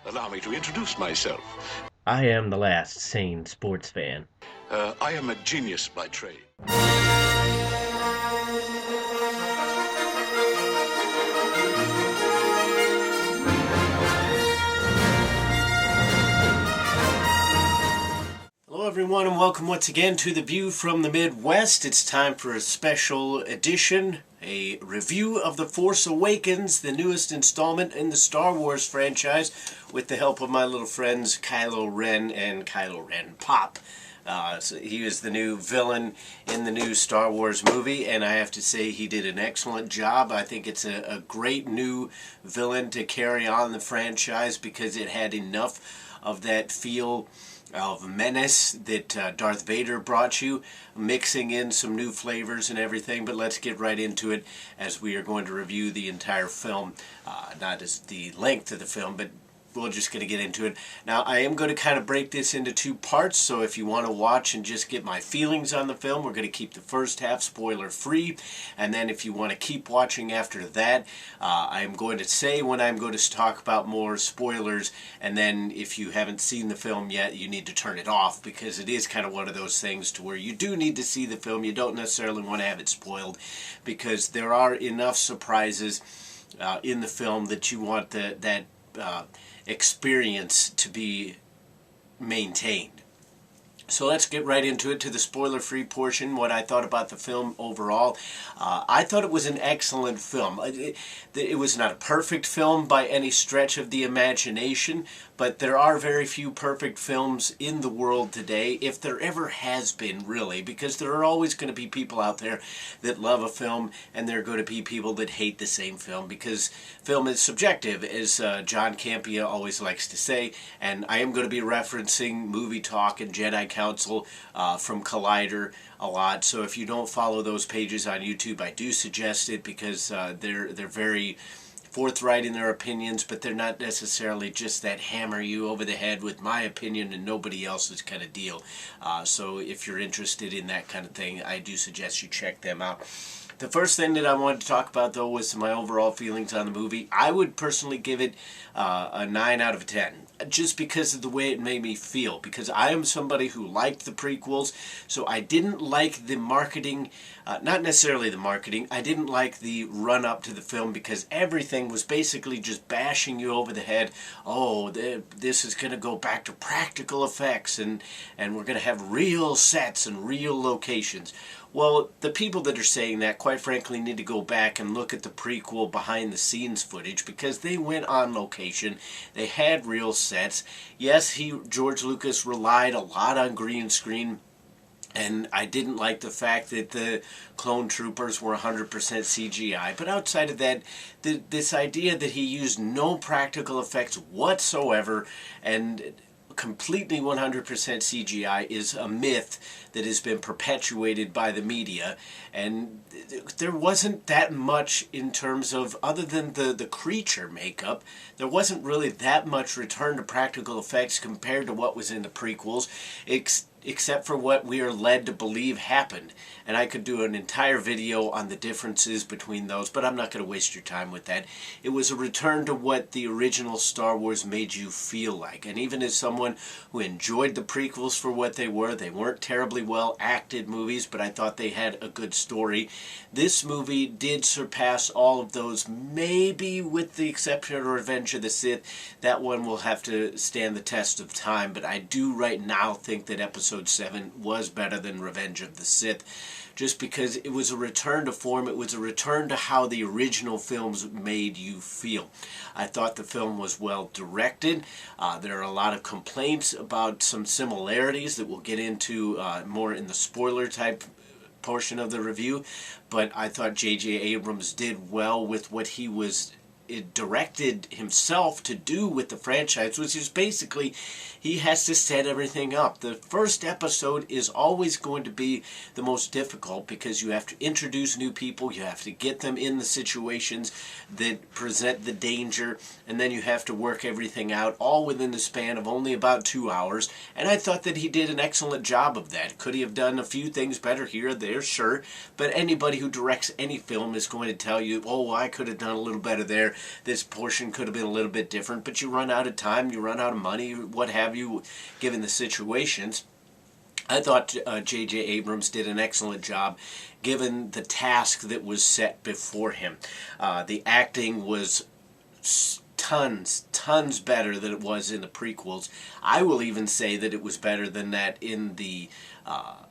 Allow me to introduce myself. I am the last sane sports fan. I am a genius by trade. Hello everyone and welcome once again to The View from the Midwest. It's time for a special edition, a review of The Force Awakens, the newest installment in the Star Wars franchise, with the help of my little friends Kylo Ren and Kylo Ren Pop. So he was the new villain in the new Star Wars movie, and I have to say he did an excellent job. I think it's a great new villain to carry on the franchise because it had enough of that feel of menace that Darth Vader brought you, mixing in some new flavors and everything. But let's get right into it, as we are going to review the entire film, not as the length of the film, but we're just going to get into it. Now, I am going to kind of break this into two parts, so if you want to watch and just get my feelings on the film, we're going to keep the first half spoiler-free, and then if you want to keep watching after that, I am going to say when I'm going to talk about more spoilers, and then if you haven't seen the film yet, you need to turn it off, because it is kind of one of those things to where you do need to see the film. You don't necessarily want to have it spoiled, because there are enough surprises in the film that you want that experience to be maintained. So let's get right into it, to the spoiler-free portion, what I thought about the film overall. I thought it was an excellent film. It was not a perfect film by any stretch of the imagination, but there are very few perfect films in the world today, if there ever has been, really, because there are always going to be people out there that love a film, and there are going to be people that hate the same film, because film is subjective, as John Campea always likes to say, and I am going to be referencing Movie Talk and Jedi Council from Collider a lot, so if you don't follow those pages on YouTube, I do suggest it, because they're very forthright in their opinions, but they're not necessarily just that hammer you over the head with my opinion and nobody else's kind of deal. So if you're interested in that kind of thing, I do suggest you check them out. The first thing that I wanted to talk about, though, was my overall feelings on the movie. I would personally give it a 9 out of 10, just because of the way it made me feel, because I am somebody who liked the prequels, so I didn't like the marketing, not necessarily the marketing, I didn't like the run-up to the film, because everything was basically just bashing you over the head. Oh, this is going to go back to practical effects, and we're going to have real sets and real locations. Well, the people that are saying that, quite frankly, need to go back and look at the prequel behind-the-scenes footage, because they went on location. They had real sets. Yes, George Lucas relied a lot on green screen, and I didn't like the fact that the clone troopers were 100% CGI. But outside of that, this idea that he used no practical effects whatsoever and completely 100% CGI is a myth that has been perpetuated by the media, and there wasn't that much in terms of, other than the creature makeup, there wasn't really that much return to practical effects compared to what was in the prequels, except for what we are led to believe happened. And I could do an entire video on the differences between those, but I'm not going to waste your time with that. It was a return to what the original Star Wars made you feel like. And even as someone who enjoyed the prequels for what they weren't terribly well acted movies, but I thought they had a good story. This movie did surpass all of those, maybe with the exception of Revenge of the Sith. That one will have to stand the test of time, but I do right now think that Episode 7 was better than Revenge of the Sith, just because it was a return to form. It was a return to how the original films made you feel. I thought the film was well directed. There are a lot of complaints about some similarities that we'll get into more in the spoiler type portion of the review, but I thought J.J. Abrams did well with what he was directed himself to do with the franchise, which is basically he has to set everything up. The first episode is always going to be the most difficult, because you have to introduce new people, you have to get them in the situations that present the danger, and then you have to work everything out, all within the span of only about 2 hours. And I thought that he did an excellent job of that. Could he have done a few things better here or there? Sure. But anybody who directs any film is going to tell you, oh, I could have done a little better there. this portion could have been a little bit different, but you run out of time, you run out of money, what have you, given the situations. I thought J.J. Abrams did an excellent job given the task that was set before him. The acting was tons better than it was in the prequels. I will even say that it was better than that in the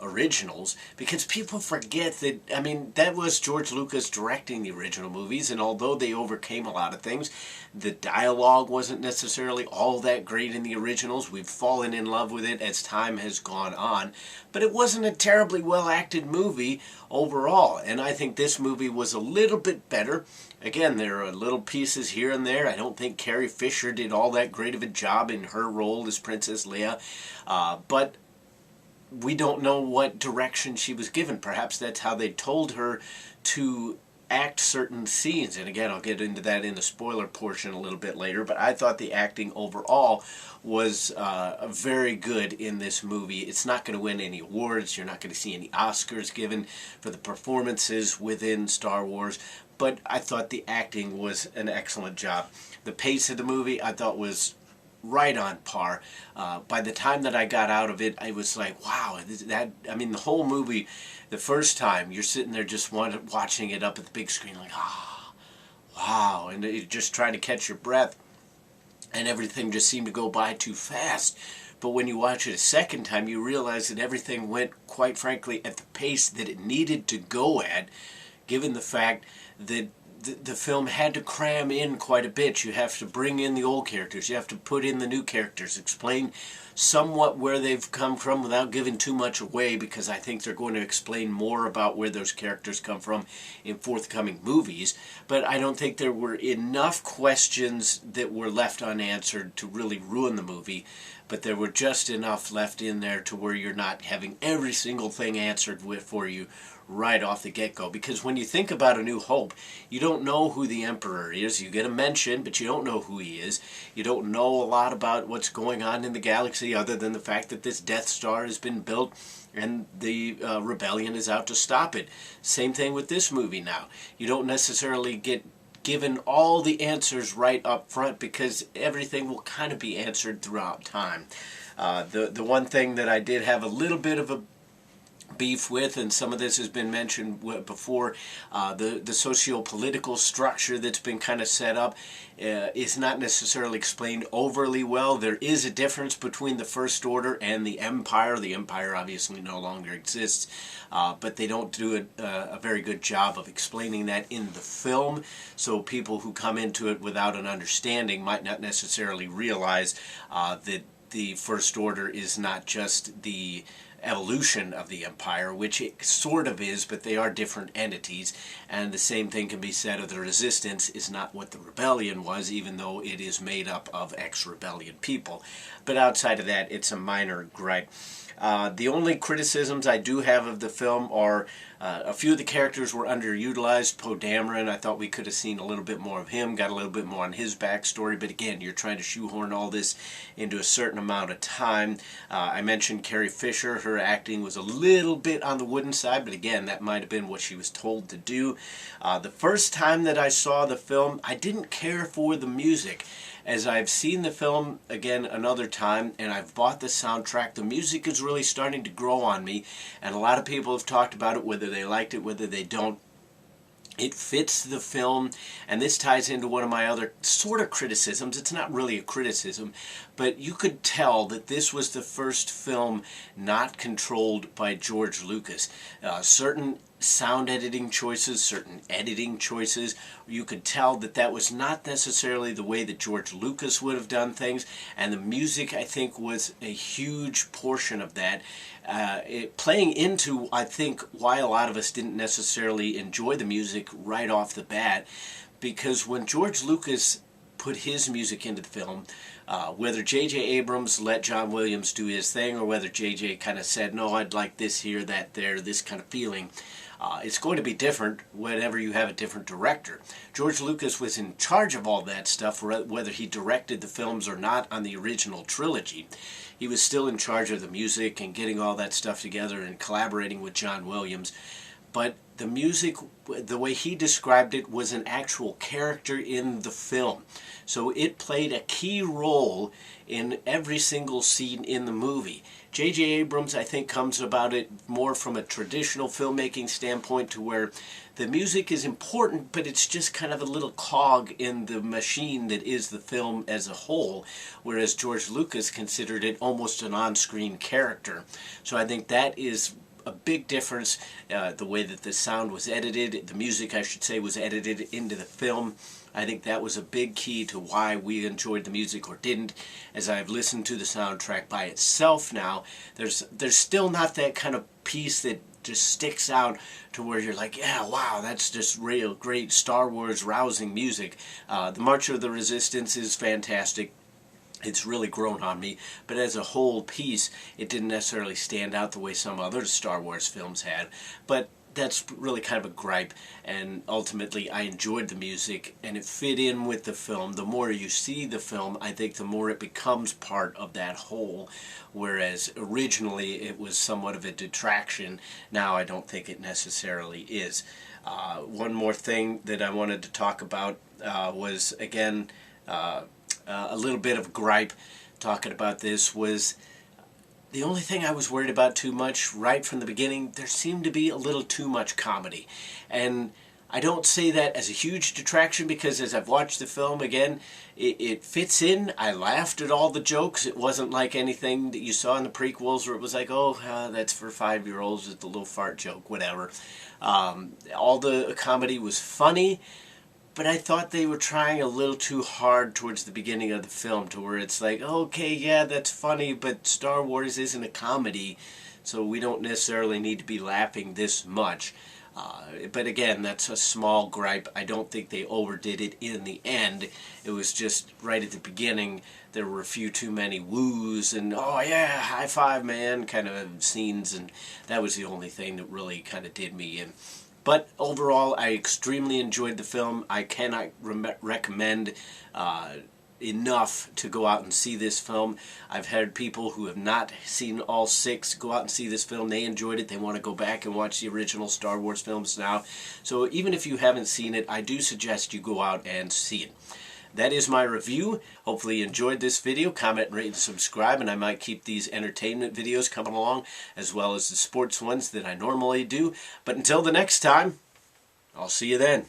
originals, because people forget that, I mean, that was George Lucas directing the original movies, and although they overcame a lot of things, the dialogue wasn't necessarily all that great in the originals. We've fallen in love with it as time has gone on, but it wasn't a terribly well acted movie overall, and I think this movie was a little bit better. Again, there are little pieces here and there. I don't think Carrie Fisher did all that great of a job in her role as Princess Leia, but we don't know what direction she was given. Perhaps that's how they told her to act certain scenes. And again, I'll get into that in the spoiler portion a little bit later, but I thought the acting overall was very good in this movie. It's not going to win any awards. You're not going to see any Oscars given for the performances within Star Wars, but I thought the acting was an excellent job. The pace of the movie I thought was right on par. By the time that I got out of it, I was like, wow, I mean, the whole movie, the first time, you're sitting there just watching it up at the big screen, like, wow, and you're just trying to catch your breath, and everything just seemed to go by too fast. But when you watch it a second time, you realize that everything went, quite frankly, at the pace that it needed to go at, given the fact that the film had to cram in quite a bit. You have to bring in the old characters. You have to put in the new characters. Explain somewhat where they've come from without giving too much away, because I think they're going to explain more about where those characters come from in forthcoming movies. But I don't think there were enough questions that were left unanswered to really ruin the movie. But there were just enough left in there to where you're not having every single thing answered for you right off the get-go. Because when you think about A New Hope, you don't know who the Emperor is. You get a mention, but you don't know who he is. You don't know a lot about what's going on in the galaxy other than the fact that this Death Star has been built and the rebellion is out to stop it. Same thing with this movie now. You don't necessarily get given all the answers right up front, because everything will kind of be answered throughout time. The one thing that I did have a little bit of a beef with, and some of this has been mentioned before, the socio-political structure that's been kind of set up is not necessarily explained overly well. There is a difference between the First Order and the Empire. The Empire obviously no longer exists, but they don't do a very good job of explaining that in the film, so people who come into it without an understanding might not necessarily realize that the First Order is not just the evolution of the Empire, which it sort of is, but they are different entities. And the same thing can be said of the Resistance is not what the Rebellion was, even though it is made up of ex-rebellion people. But outside of that, it's a minor gripe. The only criticisms I do have of the film are a few of the characters were underutilized. Poe Dameron, I thought we could have seen a little bit more of him, got a little bit more on his backstory, but again, you're trying to shoehorn all this into a certain amount of time. I mentioned Carrie Fisher. Her acting was a little bit on the wooden side, but again, that might have been what she was told to do. The first time that I saw the film, I didn't care for the music. As I've seen the film again another time, and I've bought the soundtrack, the music is really starting to grow on me, and a lot of people have talked about it, whether they liked it, whether they don't. It fits the film, and this ties into one of my other sort of criticisms. It's not really a criticism, but you could tell that this was the first film not controlled by George Lucas. Certain sound editing choices, certain editing choices, you could tell that that was not necessarily the way that George Lucas would have done things, and the music, I think, was a huge portion of that. Playing into, I think, why a lot of us didn't necessarily enjoy the music right off the bat, because when George Lucas put his music into the film, whether J.J. Abrams let John Williams do his thing, or whether J.J. kind of said, no, I'd like this here, that there, this kind of feeling, it's going to be different whenever you have a different director. George Lucas was in charge of all that stuff, whether he directed the films or not on the original trilogy. He was still in charge of the music and getting all that stuff together and collaborating with John Williams. but the music, the way he described it, was an actual character in the film. So it played a key role in every single scene in the movie. J.J. Abrams, I think, comes about it more from a traditional filmmaking standpoint, to where the music is important, but it's just kind of a little cog in the machine that is the film as a whole, whereas George Lucas considered it almost an on-screen character. So I think that is a big difference. The way that the sound was edited, the music I should say, was edited into the film. I think that was a big key to why we enjoyed the music or didn't. As I've listened to the soundtrack by itself now, there's still not that kind of piece that just sticks out to where you're like, yeah, wow, that's just real great Star Wars rousing music. The March of the Resistance is fantastic. It's really grown on me, but as a whole piece, it didn't necessarily stand out the way some other Star Wars films had. But that's really kind of a gripe, and ultimately I enjoyed the music and it fit in with the film. The more you see the film, I think the more it becomes part of that whole, whereas originally it was somewhat of a detraction. Now I don't think it necessarily is. One more thing that I wanted to talk about was, again, a little bit of gripe talking about this, was the only thing I was worried about too much right from the beginning. There seemed to be a little too much comedy. And I don't say that as a huge detraction, because as I've watched the film again, it fits in. I laughed at all the jokes. It wasn't like anything that you saw in the prequels where it was like, oh, that's for 5-year-olds, it's the little fart joke, whatever. All the comedy was funny. But I thought they were trying a little too hard towards the beginning of the film, to where it's like, okay, yeah, that's funny, but Star Wars isn't a comedy, so we don't necessarily need to be laughing this much. But again, that's a small gripe. I don't think they overdid it in the end. It was just right at the beginning, there were a few too many woos and, oh yeah, high five, man, kind of scenes, and that was the only thing that really kind of did me in. But overall, I extremely enjoyed the film. I cannot recommend enough to go out and see this film. I've heard people who have not seen all 6 go out and see this film. They enjoyed it. They want to go back and watch the original Star Wars films now. So even if you haven't seen it, I do suggest you go out and see it. That is my review. Hopefully you enjoyed this video. Comment, rate, and subscribe, and I might keep these entertainment videos coming along, as well as the sports ones that I normally do. But until the next time, I'll see you then.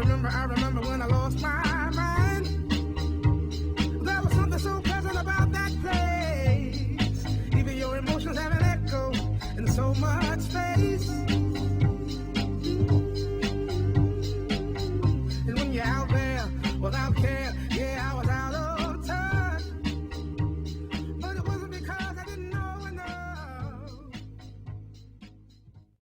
I remember when I lost my mind. There was something so pleasant about that place. Even your emotions have an echo in so much